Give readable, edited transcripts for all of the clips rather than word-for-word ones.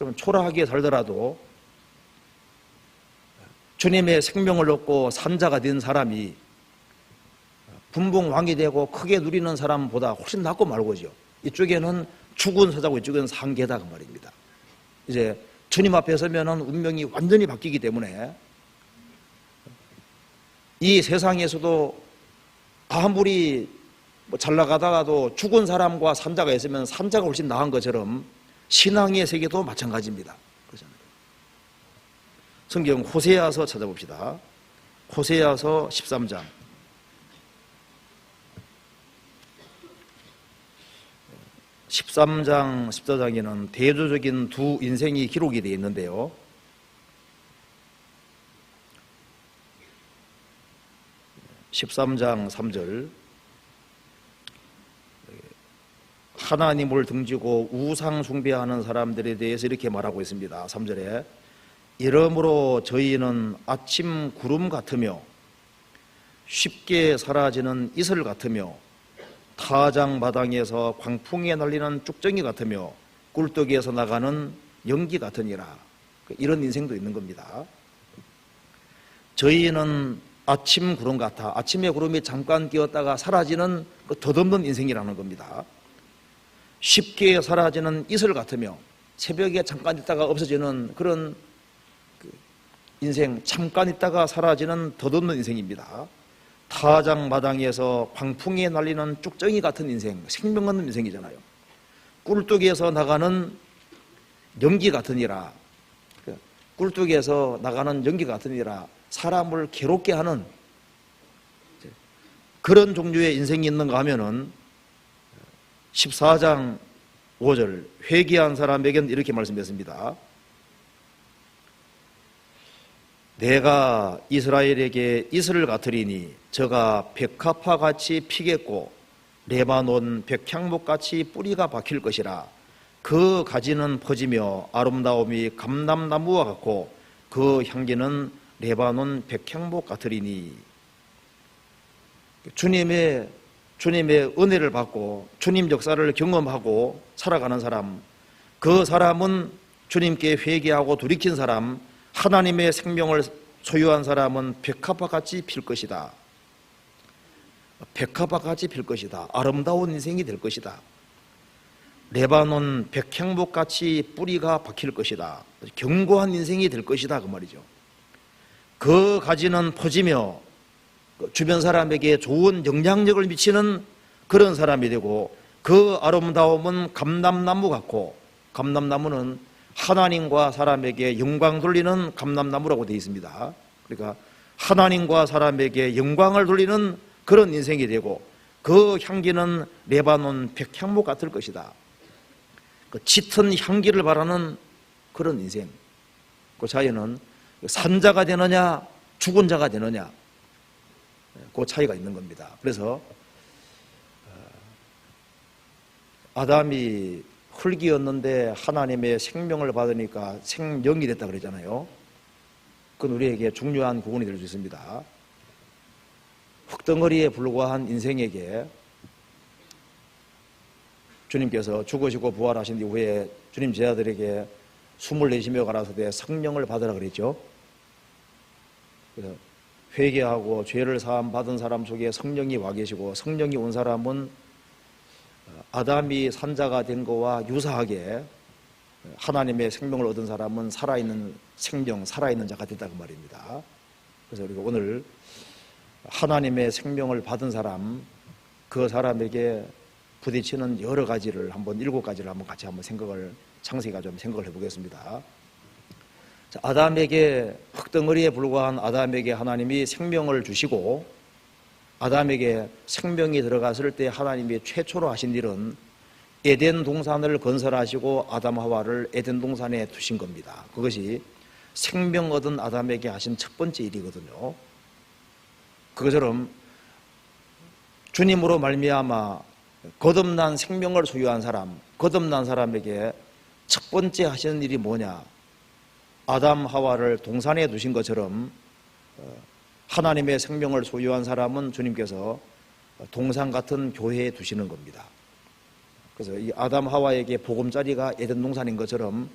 그러면 초라하게 살더라도 주님의 생명을 얻고 산자가 된 사람이 분봉왕이 되고 크게 누리는 사람보다 훨씬 낫고 말고죠. 이쪽에는 죽은 서자고 이쪽에는 상계다 그 말입니다. 이제 주님 앞에 서면은 운명이 완전히 바뀌기 때문에 이 세상에서도 아무리 잘 나가다가도 죽은 사람과 산자가 있으면 산자가 훨씬 나은 것처럼 신앙의 세계도 마찬가지입니다. 그렇잖아요. 성경 호세아서 찾아봅시다. 호세아서 13장. 13장, 14장에는 대조적인 두 인생이 기록이 되어 있는데요. (13장) 3절 하나님을 등지고 우상 숭배하는 사람들에 대해서 이렇게 말하고 있습니다. 3절에 이러므로 저희는 아침 구름 같으며 쉽게 사라지는 이슬 같으며 타장 마당에서 광풍에 날리는 쭉정이 같으며 꿀떡에서 나가는 연기 같으니라. 이런 인생도 있는 겁니다. 저희는 아침 구름 같아. 아침에 구름이 잠깐 끼었다가 사라지는 그 덧없는 인생이라는 겁니다. 쉽게 사라지는 이슬 같으며 새벽에 잠깐 있다가 없어지는 그런 인생, 잠깐 있다가 사라지는 덧없는 인생입니다. 타장 마당에서 광풍에 날리는 쭉정이 같은 인생, 생명 없는 인생이잖아요. 꿀뚝에서 나가는 연기 같으니라. 꿀뚝에서 나가는 연기 같으니라. 사람을 괴롭게 하는 그런 종류의 인생이 있는가 하면은 14장 5절 회개한 사람에게는 이렇게 말씀했습니다. 내가 이스라엘에게 이슬을 같으리니 저가 백합화같이 피겠고 레바논 백향목같이 뿌리가 박힐 것이라. 그 가지는 퍼지며 아름다움이 감람나무와 같고 그 향기는 레바논 백향목 같으리니. 주님의 은혜를 받고 주님 역사를 경험하고 살아가는 사람, 그 사람은 주님께 회개하고 돌이킨 사람, 하나님의 생명을 소유한 사람은 백합화같이 필 것이다. 백합화같이 필 것이다. 아름다운 인생이 될 것이다. 레바논 백향목같이 뿌리가 박힐 것이다. 견고한 인생이 될 것이다 그 말이죠. 그 가지는 퍼지며 주변 사람에게 좋은 영향력을 미치는 그런 사람이 되고, 그 아름다움은 감람나무 같고, 감람나무는 하나님과 사람에게 영광 돌리는 감람나무라고 되어 있습니다. 그러니까 하나님과 사람에게 영광을 돌리는 그런 인생이 되고, 그 향기는 레바논 백향목 같을 것이다. 그 짙은 향기를 바라는 그런 인생. 그 차이는 산자가 되느냐 죽은 자가 되느냐, 그 차이가 있는 겁니다. 그래서 아담이 흙이었는데 하나님의 생명을 받으니까 생명이 됐다 그랬잖아요. 그건 우리에게 중요한 구원이 될 수 있습니다. 흙덩어리에 불과한 인생에게 주님께서 죽으시고 부활하신 이후에 주님 제자들에게 숨을 내쉬며 가라사대 성령을 받으라 그랬죠. 그래서 회개하고 죄를 사함 받은 사람 속에 성령이 와 계시고, 성령이 온 사람은 아담이 산자가 된 거와 유사하게 하나님의 생명을 얻은 사람은 살아있는 생명, 살아있는 자가 됐다 그 말입니다. 그래서 우리가 오늘 하나님의 생명을 받은 사람, 그 사람에게 부딪히는 여러 가지를 한번 7가지를 한번 같이 한번 창세기가 좀 생각을 해보겠습니다. 자, 아담에게, 흙덩어리에 불과한 아담에게 하나님이 생명을 주시고, 아담에게 생명이 들어갔을 때 하나님이 최초로 하신 일은 에덴 동산을 건설하시고 아담 하와를 에덴 동산에 두신 겁니다. 그것이 생명 얻은 아담에게 하신 첫 번째 일이거든요. 그것처럼 주님으로 말미암아 거듭난 생명을 소유한 사람, 거듭난 사람에게 첫 번째 하시는 일이 뭐냐? 아담 하와를 동산에 두신 것처럼 하나님의 생명을 소유한 사람은 주님께서 동산 같은 교회에 두시는 겁니다. 그래서 이 아담 하와에게 보금자리가 에덴 동산인 것처럼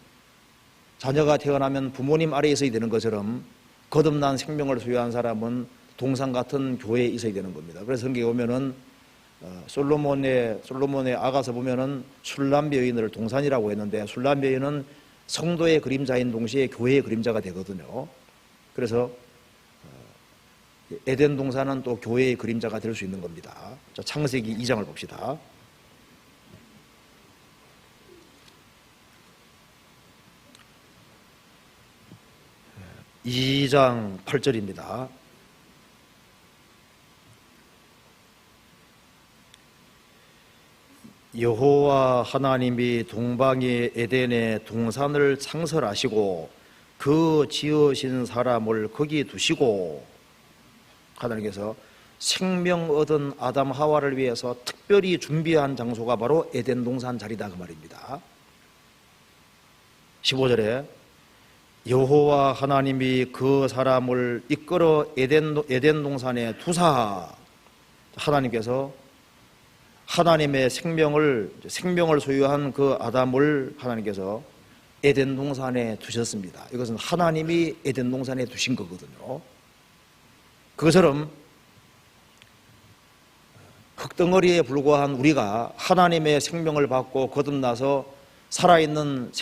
자녀가 태어나면 부모님 아래에 있어야 되는 것처럼 거듭난 생명을 소유한 사람은 동산 같은 교회에 있어야 되는 겁니다. 그래서 성경에 보면은 솔로몬의 아가서 보면은 술람 여인을 동산이라고 했는데, 술람 여인은 성도의 그림자인 동시에 교회의 그림자가 되거든요. 그래서 에덴 동산은 또 교회의 그림자가 될 수 있는 겁니다. 자, 창세기 2장을 봅시다. 2장 8절입니다. 여호와 하나님이 동방의 에덴에 동산을 창설하시고 그 지으신 사람을 거기 두시고, 하나님께서 생명 얻은 아담 하와를 위해서 특별히 준비한 장소가 바로 에덴 동산 자리다 그 말입니다. 15절에 여호와 하나님이 그 사람을 이끌어 에덴 동산에 두사, 하나님께서 하나님의 생명을 소유한 그 아담을 하나님께서 에덴 동산에 두셨습니다. 이것은 하나님이 에덴 동산에 두신 거거든요. 그것처럼 흙덩어리에 불과한 우리가 하나님의 생명을 받고 거듭나서 살아있는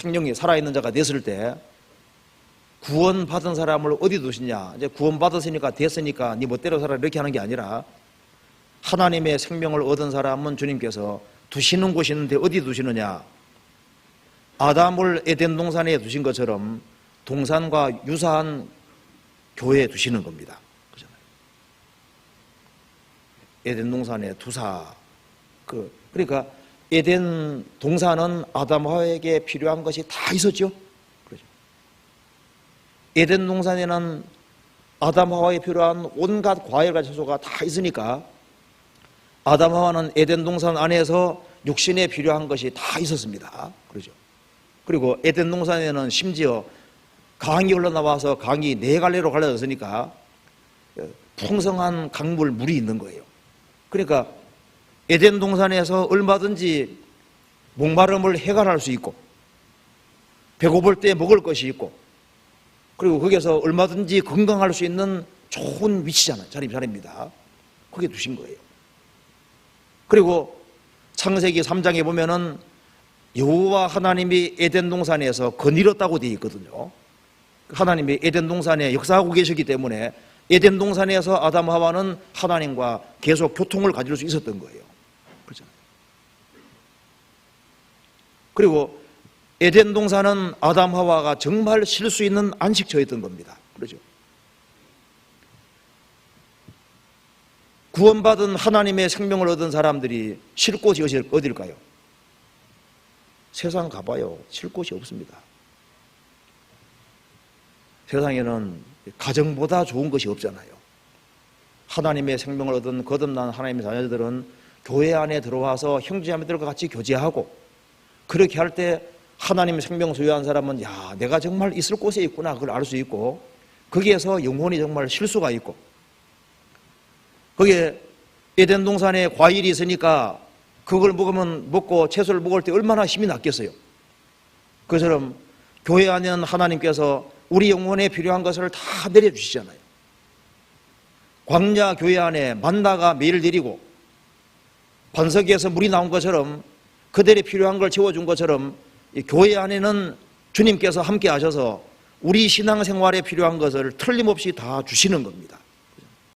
자가 됐을 때, 구원받은 사람을 어디 두시냐, 이제 구원받았으니까 됐으니까 네 멋대로 살아 이렇게 하는 게 아니라, 하나님의 생명을 얻은 사람은 주님께서 두시는 곳이 있는데 어디 두시느냐, 아담을 에덴 동산에 두신 것처럼 동산과 유사한 교회에 두시는 겁니다. 그렇잖아요. 에덴 동산에 두사. 그러니까 에덴 동산은 아담 하와에게 필요한 것이 다 있었죠. 그렇죠. 에덴 동산에는 아담 하와에 필요한 온갖 과일과 채소가 다 있으니까 아담 하와는 에덴 동산 안에서 육신에 필요한 것이 다 있었습니다. 그렇죠. 그리고 에덴 동산에는 심지어 강이 흘러나와서 강이 4갈래로 갈라졌으니까 풍성한 강물, 물이 있는 거예요. 그러니까 에덴 동산에서 얼마든지 목마름을 해결할 수 있고, 배고플 때 먹을 것이 있고, 그리고 거기서 얼마든지 건강할 수 있는 좋은 위치잖아요. 자리입니다. 거기에 두신 거예요. 그리고 창세기 3장에 보면은 여호와 하나님이 에덴 동산에서 거닐었다고 되어 있거든요. 하나님이 에덴 동산에 역사하고 계시기 때문에 에덴 동산에서 아담 하와는 하나님과 계속 교통을 가질 수 있었던 거예요. 그렇잖아요. 그리고 에덴 동산은 아담 하와가 정말 쉴 수 있는 안식처였던 겁니다. 그렇죠. 구원받은 하나님의 생명을 얻은 사람들이 쉴 곳이 어딜까요? 세상 가봐요. 쉴 곳이 없습니다. 세상에는 가정보다 좋은 것이 없잖아요. 하나님의 생명을 얻은 거듭난 하나님의 자녀들은 교회 안에 들어와서 형제자매들과 같이 교제하고, 그렇게 할 때 하나님의 생명 소유한 사람은 야, 내가 정말 있을 곳에 있구나, 그걸 알 수 있고, 거기에서 영혼이 정말 쉴 수가 있고, 거기에 에덴 동산에 과일이 있으니까 그걸 먹고 채소를 먹을 때 얼마나 힘이 났겠어요. 그처럼 교회 안에는 하나님께서 우리 영혼에 필요한 것을 다 내려주시잖아요. 광야 교회 안에 만나가 매일 내리고 반석에서 물이 나온 것처럼, 그들이 필요한 걸 채워준 것처럼 이 교회 안에는 주님께서 함께 하셔서 우리 신앙생활에 필요한 것을 틀림없이 다 주시는 겁니다.